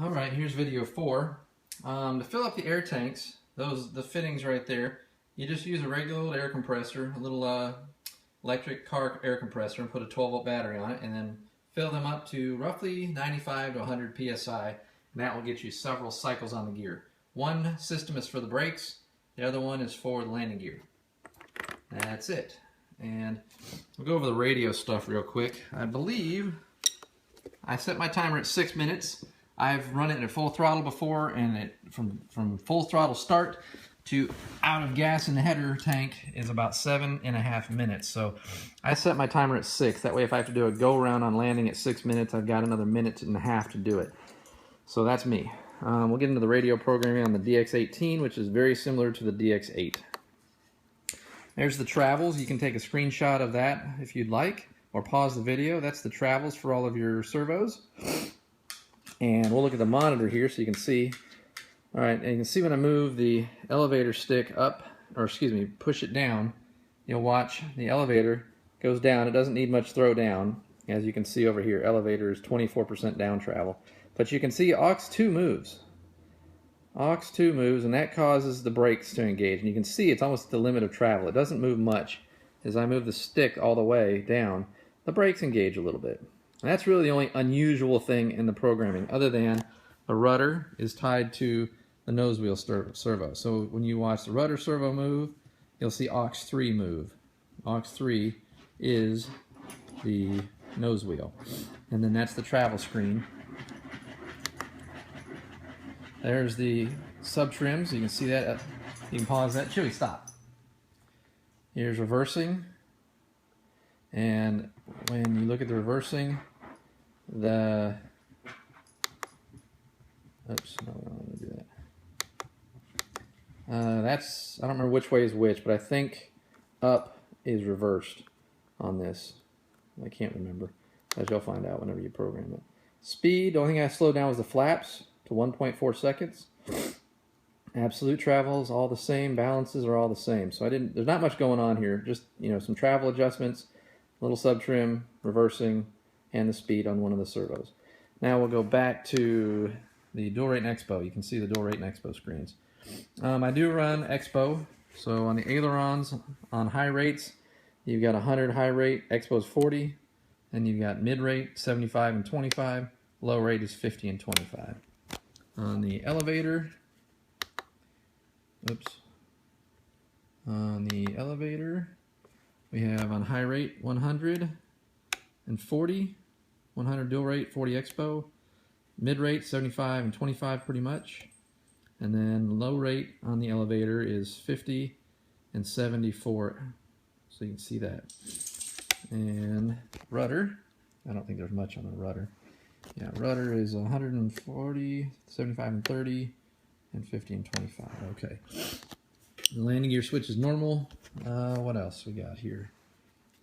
Alright, here's video 4. To fill up the air tanks, the fittings right there, you just use a regular old air compressor, a little electric car air compressor, and put a 12-volt battery on it, and then fill them up to roughly 95 to 100 psi, and that will get you several cycles on the gear. One system is for the brakes, the other one is for the landing gear. That's it. And we'll go over the radio stuff real quick. I believe I set my timer at 6 minutes. I've run it at full throttle before, and it from full throttle start to out of gas in the header tank is about 7.5 minutes. So I set my timer at 6. That way if I have to do a go around on landing at 6 minutes, I've got another minute and a half to do it. So that's me. We'll get into the radio programming on the DX18, which is very similar to the DX8. There's the travels. You can take a screenshot of that if you'd like, or pause the video. That's the travels for all of your servos. And we'll look at the monitor here so you can see. All right, and you can see when I move the elevator stick up, or excuse me, push it down, you'll watch the elevator goes down. It doesn't need much throw down. As you can see over here, elevator is 24% down travel. But you can see aux2 moves. Aux2 moves, and that causes the brakes to engage. And you can see it's almost at the limit of travel. It doesn't move much. As I move the stick all the way down, the brakes engage a little bit. And that's really the only unusual thing in the programming, other than the rudder is tied to the nose wheel servo. So when you watch the rudder servo move, you'll see aux3 move. Aux3 is the nose wheel. And then that's the travel screen. There's the sub trims. You can see that. You can pause that. Chewy, stop. Here's reversing. And when you look at the reversing, oops, no, I don't want to do that. That's, I don't remember which way is which, but I think up is reversed on this. I can't remember, as you'll find out whenever you program it. Speed, the only thing I slowed down was the flaps to 1.4 seconds. Absolute travels all the same, balances are all the same. So there's not much going on here, just, some travel adjustments, little sub trim, reversing, and the speed on one of the servos. Now we'll go back to the dual rate and expo. You can see the dual rate and expo screens. I do run expo, so on the ailerons, on high rates, you've got 100 high rate, expo's 40, and you've got mid rate, 75 and 25, low rate is 50 and 25. On the elevator, we have on high rate 100 and 40, 100 dual rate, 40 expo, mid rate 75 and 25 pretty much, and then low rate on the elevator is 50 and 74, so you can see that. And rudder, I don't think there's much on the rudder. Yeah, rudder is 140, 75 and 30, and 50 and 25. Okay. The landing gear switch is normal. What else we got here?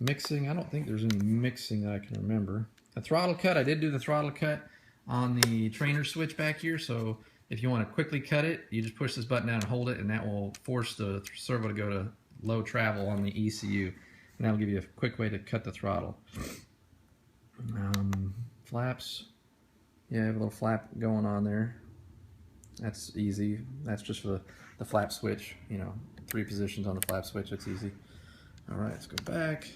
Mixing, I don't think there's any mixing that I can remember. A throttle cut, I did do the throttle cut on the trainer switch back here, so if you want to quickly cut it, you just push this button down and hold it, and that will force the servo to go to low travel on the ECU, and that'll give you a quick way to cut the throttle. Flaps, yeah, I have a little flap going on there. That's easy. That's just for the flap switch, 3 positions on the flap switch, that's easy. All right, let's go back.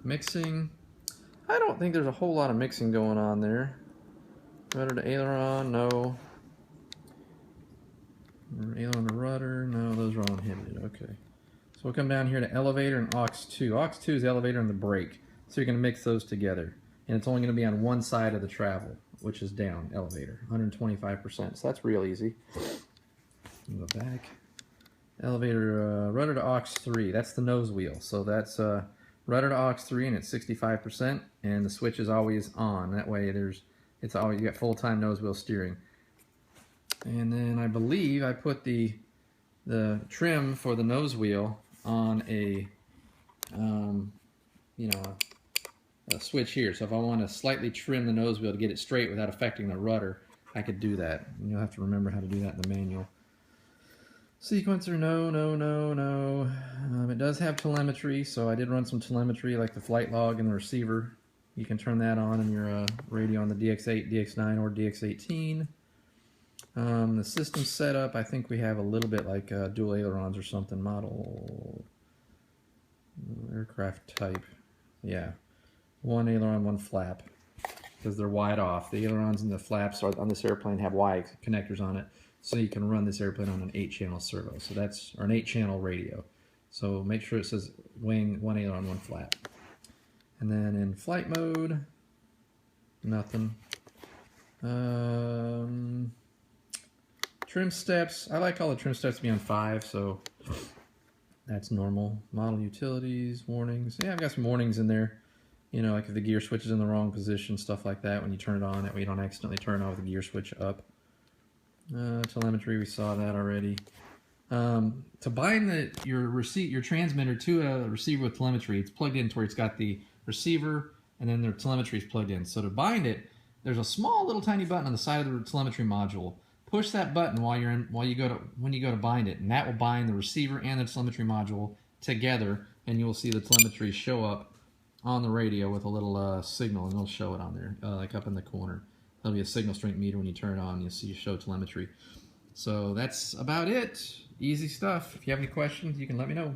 Mixing, I don't think there's a whole lot of mixing going on there. Rudder to aileron, no. Aileron to rudder, no, those are all inhibited, okay. So we'll come down here to elevator and aux2. Aux2 is the elevator and the brake, so you're gonna mix those together. And it's only gonna be on one side of the travel, which is down, elevator, 125%, so that's real easy. Go back. Elevator, rudder to aux3, that's the nose wheel. So that's rudder to aux3 and it's 65%, and the switch is always on. That way it's always, you got full-time nose wheel steering. And then I believe I put the trim for the nose wheel on a switch here. So if I want to slightly trim the nose wheel to get it straight without affecting the rudder, I could do that. And you'll have to remember how to do that in the manual. Sequencer, no. It does have telemetry, so I did run some telemetry like the flight log and the receiver. You can turn that on in your radio on the DX8, DX9, or DX18. The system setup, I think we have a little bit like dual ailerons or something. Model aircraft type. Yeah. One aileron, one flap. Because they're wide off. The ailerons and the flaps are, on this airplane have Y connectors on it. So you can run this airplane on an 8-channel servo. So that's, or an 8-channel radio. So make sure it says wing, one aileron, one flap. And then in flight mode, nothing. Trim steps, I like all the trim steps to be on 5, so that's normal. Model utilities, warnings. Yeah, I've got some warnings in there. You know, like if the gear switch is in the wrong position, stuff like that. When you turn it on, that way you don't accidentally turn off the gear switch up. Telemetry, we saw that already. To bind your transmitter to a receiver with telemetry, it's plugged in to where it's got the receiver and then the telemetry is plugged in. So to bind it, there's a small little tiny button on the side of the telemetry module. Push that button when you go to bind it, and that will bind the receiver and the telemetry module together, and you will see the telemetry show up on the radio with a little signal, and it'll show it on there, like up in the corner. There'll be a signal strength meter when you turn it on. You'll see show telemetry. So that's about it. Easy stuff. If you have any questions, you can let me know.